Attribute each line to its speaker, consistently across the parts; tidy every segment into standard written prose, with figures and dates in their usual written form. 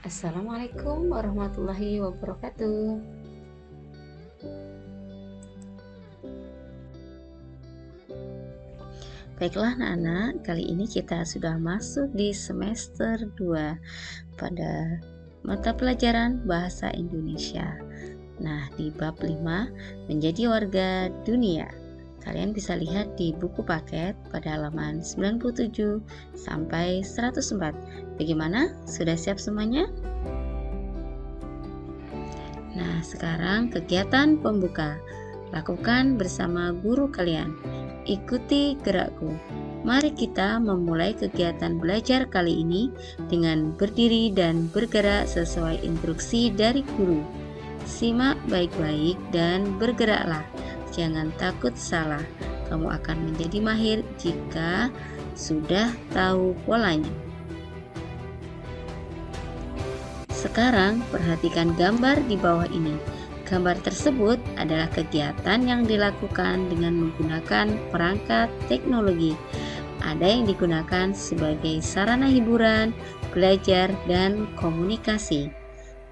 Speaker 1: Assalamualaikum warahmatullahi wabarakatuh. Baiklah anak-anak, kali ini kita sudah masuk di semester 2 pada mata pelajaran Bahasa Indonesia. Nah, di bab 5, menjadi warga dunia. Kalian bisa lihat di buku paket pada halaman 97 sampai 104. Bagaimana? Sudah siap semuanya? Nah, sekarang kegiatan pembuka. Lakukan bersama guru kalian. Ikuti gerakku. Mari kita memulai kegiatan belajar kali ini dengan berdiri dan bergerak sesuai instruksi dari guru. Simak baik-baik dan bergeraklah. Jangan takut salah. Kamu akan menjadi mahir jika sudah tahu polanya. Sekarang perhatikan gambar di bawah ini. Gambar tersebut adalah kegiatan yang dilakukan dengan menggunakan perangkat teknologi. Ada yang digunakan sebagai sarana hiburan, belajar, dan komunikasi.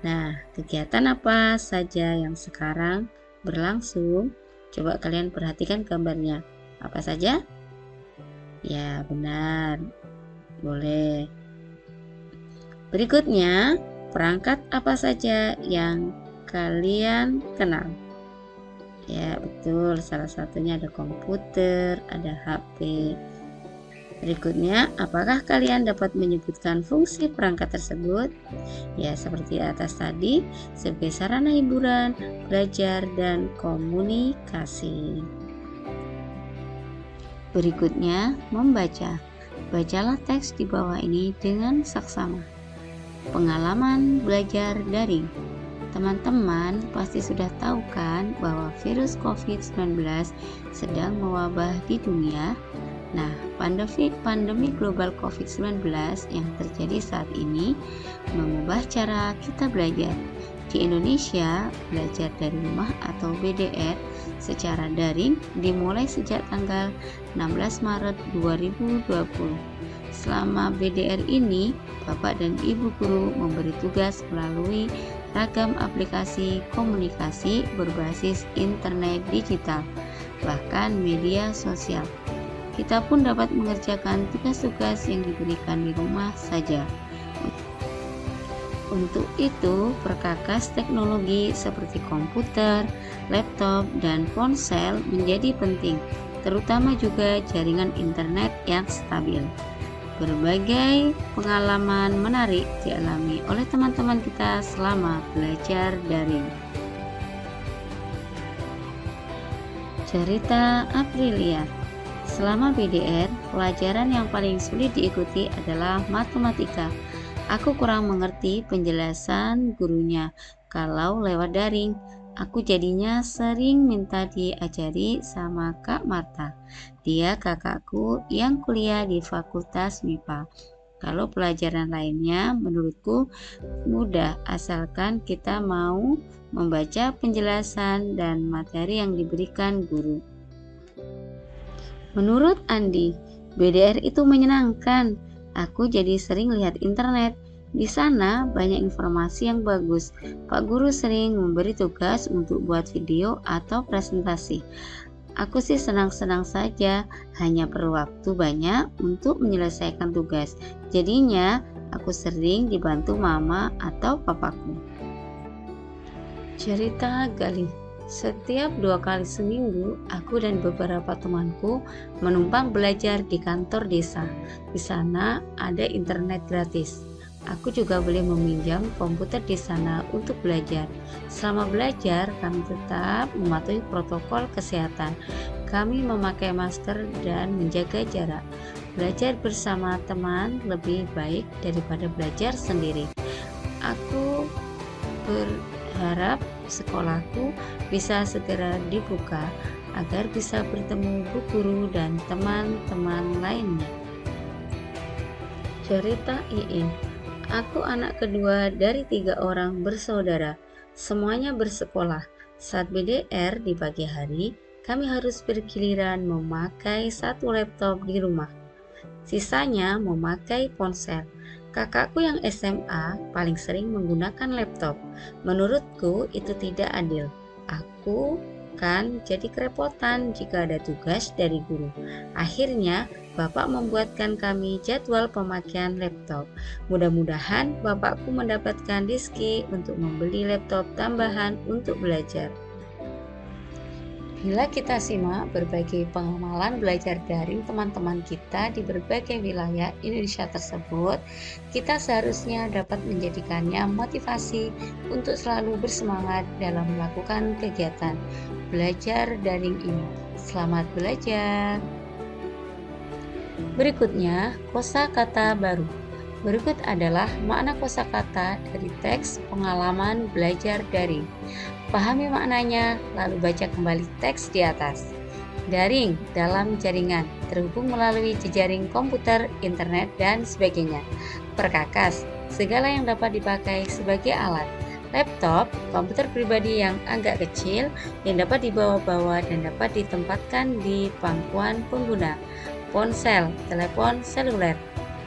Speaker 1: Nah, kegiatan apa saja yang sekarang berlangsung? Coba kalian perhatikan gambarnya. Apa saja? Ya, benar. Boleh. Berikutnya, perangkat apa saja yang kalian kenal? Ya, betul. Salah satunya ada komputer, ada HP. Berikutnya, apakah kalian dapat menyebutkan fungsi perangkat tersebut? Ya, seperti atas tadi, sebagai sarana hiburan, belajar, dan komunikasi. Berikutnya, membaca. Bacalah teks di bawah ini dengan saksama. Pengalaman belajar daring. Teman-teman pasti sudah tahu kan bahwa virus COVID-19 sedang mewabah di dunia. Nah, pandemi global COVID-19 yang terjadi saat ini mengubah cara kita belajar. Di Indonesia, belajar dari rumah atau BDR secara daring dimulai sejak tanggal 16 Maret 2020. Selama BDR ini, Bapak dan Ibu guru memberi tugas melalui ragam aplikasi komunikasi berbasis internet digital, bahkan media sosial. Kita pun dapat mengerjakan tugas-tugas yang diberikan di rumah saja. Untuk itu, perkakas teknologi seperti komputer, laptop, dan ponsel menjadi penting, terutama juga jaringan internet yang stabil. Berbagai pengalaman menarik dialami oleh teman-teman kita selama belajar daring. Cerita Aprilia. Selama BDR, pelajaran yang paling sulit diikuti adalah matematika. Aku kurang mengerti penjelasan gurunya kalau lewat daring. Aku jadinya sering minta diajari sama Kak Marta. Dia kakakku yang kuliah di Fakultas MIPA. Kalau pelajaran lainnya menurutku mudah asalkan kita mau membaca penjelasan dan materi yang diberikan guru. Menurut Andi, BDR itu menyenangkan. Aku jadi sering lihat internet. Di sana banyak informasi yang bagus. Pak guru sering memberi tugas untuk buat video atau presentasi. Aku sih senang-senang saja, hanya perlu waktu banyak untuk menyelesaikan tugas. Jadinya aku sering dibantu mama atau papaku. Cerita Galih. Setiap 2 kali seminggu, aku dan beberapa temanku menumpang belajar di kantor desa. Di sana ada internet gratis. Aku juga boleh meminjam komputer di sana untuk belajar. Selama belajar, kami tetap mematuhi protokol kesehatan. Kami memakai masker dan menjaga jarak. Belajar bersama teman lebih baik daripada belajar sendiri. Aku berharap sekolahku bisa segera dibuka agar bisa bertemu bu guru dan teman-teman lainnya. Cerita Iin. Aku anak kedua dari 3 orang bersaudara. Semuanya bersekolah. Saat BDR di pagi hari, kami harus bergiliran memakai 1 laptop di rumah. Sisanya memakai ponsel. Kakakku yang SMA paling sering menggunakan laptop. Menurutku itu tidak adil. Aku kan jadi kerepotan jika ada tugas dari guru. Akhirnya, Bapak membuatkan kami jadwal pemakaian laptop. Mudah-mudahan Bapakku mendapatkan rezeki untuk membeli laptop tambahan untuk belajar. Bila kita simak berbagai pengamalan belajar daring teman-teman kita di berbagai wilayah Indonesia tersebut, kita seharusnya dapat menjadikannya motivasi untuk selalu bersemangat dalam melakukan kegiatan belajar daring ini. Selamat belajar! Berikutnya, kosakata baru. Berikut adalah makna kosakata dari teks pengalaman belajar daring. Pahami maknanya, lalu baca kembali teks di atas. Daring dalam jaringan, terhubung melalui jejaring komputer, internet, dan sebagainya. Perkakas, segala yang dapat dipakai sebagai alat. Laptop, komputer pribadi yang agak kecil, yang dapat dibawa-bawa dan dapat ditempatkan di pangkuan pengguna. Ponsel, telepon seluler.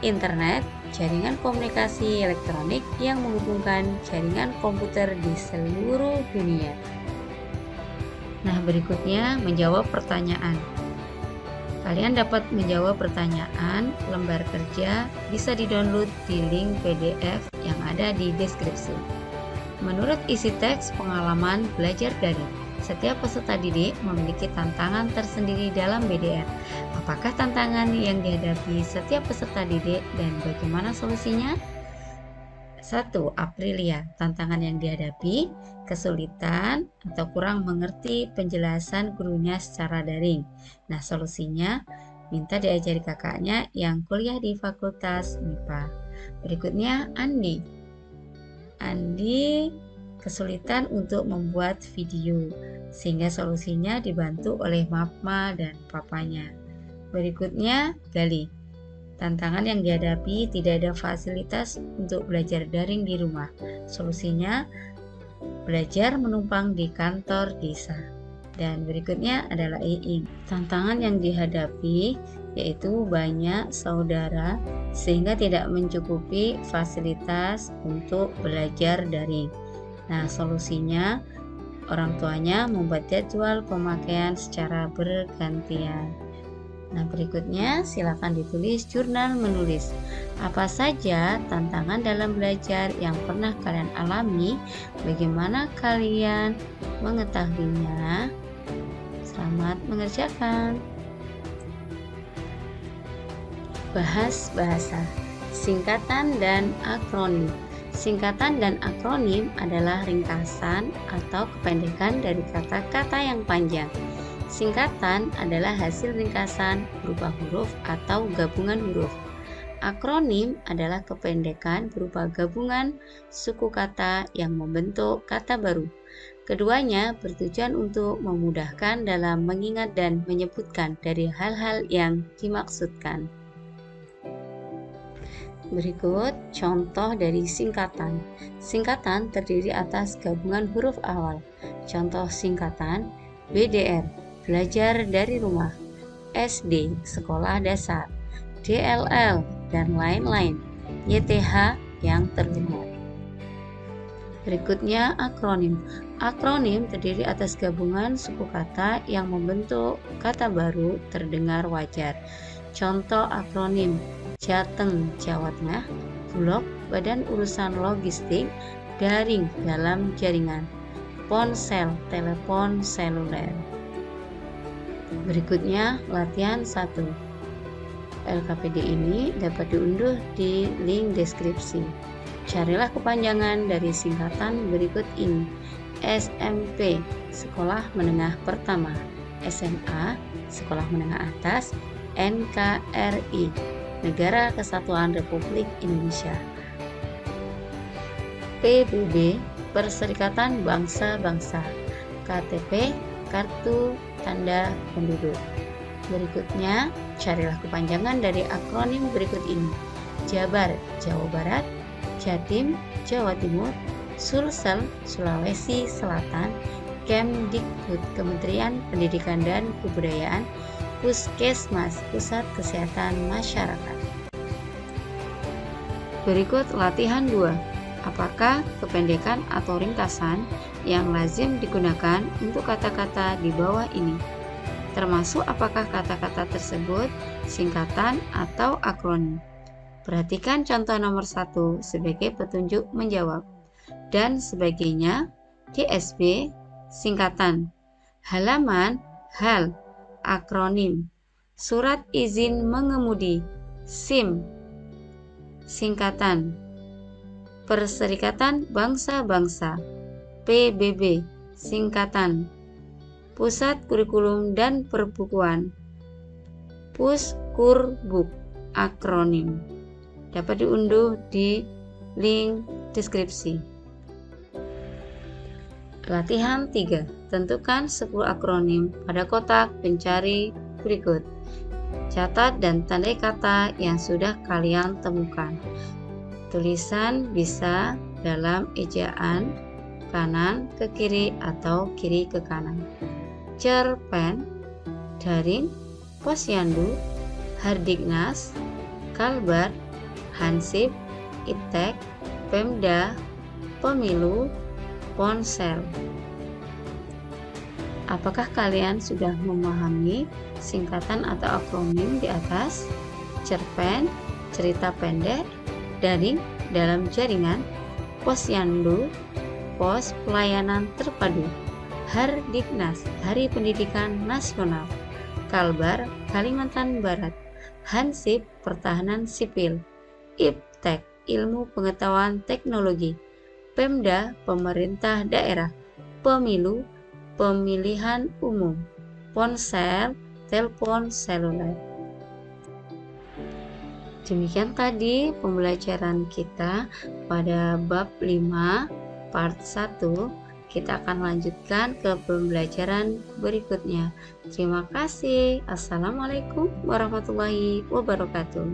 Speaker 1: Internet, jaringan komunikasi elektronik yang menghubungkan jaringan komputer di seluruh dunia. Nah, berikutnya menjawab pertanyaan. Kalian dapat menjawab pertanyaan lembar kerja, bisa didownload di link PDF yang ada di deskripsi. Menurut isi teks pengalaman belajar daring, setiap peserta didik memiliki tantangan tersendiri dalam BDR. Apakah tantangan yang dihadapi setiap peserta didik dan bagaimana solusinya? 1. Aprilia, tantangan yang dihadapi, kesulitan atau kurang mengerti penjelasan gurunya secara daring. Nah, solusinya minta diajari kakaknya yang kuliah di Fakultas MIPA. Berikutnya, Andi. Andi kesulitan untuk membuat video, sehingga solusinya dibantu oleh mama dan papanya. Berikutnya, Gali. Tantangan yang dihadapi, tidak ada fasilitas untuk belajar daring di rumah. Solusinya, belajar menumpang di kantor desa. Dan berikutnya adalah Iing. Tantangan yang dihadapi yaitu banyak saudara sehingga tidak mencukupi fasilitas untuk belajar daring. Nah, solusinya orang tuanya membuat jadwal pemakaian secara bergantian. Nah, berikutnya silakan ditulis jurnal menulis. Apa saja tantangan dalam belajar yang pernah kalian alami? Bagaimana kalian mengetahuinya? Selamat mengerjakan. Bahas bahasa, singkatan dan akronim. Singkatan dan akronim adalah ringkasan atau kependekan dari kata-kata yang panjang. Singkatan adalah hasil ringkasan berupa huruf atau gabungan huruf. Akronim adalah kependekan berupa gabungan suku kata yang membentuk kata baru. Keduanya bertujuan untuk memudahkan dalam mengingat dan menyebutkan dari hal-hal yang dimaksudkan. Berikut contoh dari singkatan. Singkatan terdiri atas gabungan huruf awal. Contoh singkatan: BDR, belajar dari rumah, SD, sekolah dasar, DLL, dan lain-lain, YTH yang terlihat. Berikutnya akronim. Akronim terdiri atas gabungan suku kata yang membentuk kata baru terdengar wajar. Contoh akronim: Jateng, Jawa Tengah, Bulog, Badan Urusan Logistik, daring dalam jaringan, ponsel, telepon seluler. Berikutnya latihan 1. LKPD ini dapat diunduh di link deskripsi. Carilah kepanjangan dari singkatan berikut ini. SMP, Sekolah Menengah Pertama, SMA, Sekolah Menengah Atas, NKRI, Negara Kesatuan Republik Indonesia. PBB, Perserikatan Bangsa-Bangsa. KTP, Kartu Tanda Penduduk. Berikutnya, carilah kepanjangan dari akronim berikut ini. Jabar, Jawa Barat, Jatim, Jawa Timur, Sulsel, Sulawesi Selatan, Kemdikbud, Kementerian Pendidikan dan Kebudayaan, Puskesmas, Pusat Kesehatan Masyarakat. Berikut latihan 2. Apakah kependekan atau ringkasan yang lazim digunakan untuk kata-kata di bawah ini? Termasuk apakah kata-kata tersebut singkatan atau akronim? Perhatikan contoh nomor 1 sebagai petunjuk menjawab. Dan sebagainya, DSB, singkatan. Halaman, hal, akronim. Surat izin mengemudi, SIM, singkatan. Perserikatan Bangsa-Bangsa, PBB, singkatan. Pusat Kurikulum dan Perbukuan, Puskurbuk, akronim. Dapat diunduh di link deskripsi. Latihan 3. Tentukan 10 akronim pada kotak pencari berikut. Catat dan tandai kata yang sudah kalian temukan. Tulisan bisa dalam ejaan kanan ke kiri atau kiri ke kanan. Cerpen, daring, posyandu, hardiknas, kalbar, hansip, iptek, pemda, pemilu, ponsel. Apakah kalian sudah memahami singkatan atau akronim di atas? Cerpen, cerita pendek, daring, dalam jaringan, posyandu, pos pelayanan terpadu, hardiknas, Hari Pendidikan Nasional, kalbar, Kalimantan Barat, hansip, pertahanan sipil, iptek, ilmu pengetahuan teknologi, pemda, pemerintah daerah, pemilu, pemilihan umum, ponsel, telepon seluler. Demikian tadi pembelajaran kita pada bab 5 part 1. Kita akan lanjutkan ke pembelajaran berikutnya. Terima kasih. Assalamualaikum warahmatullahi wabarakatuh.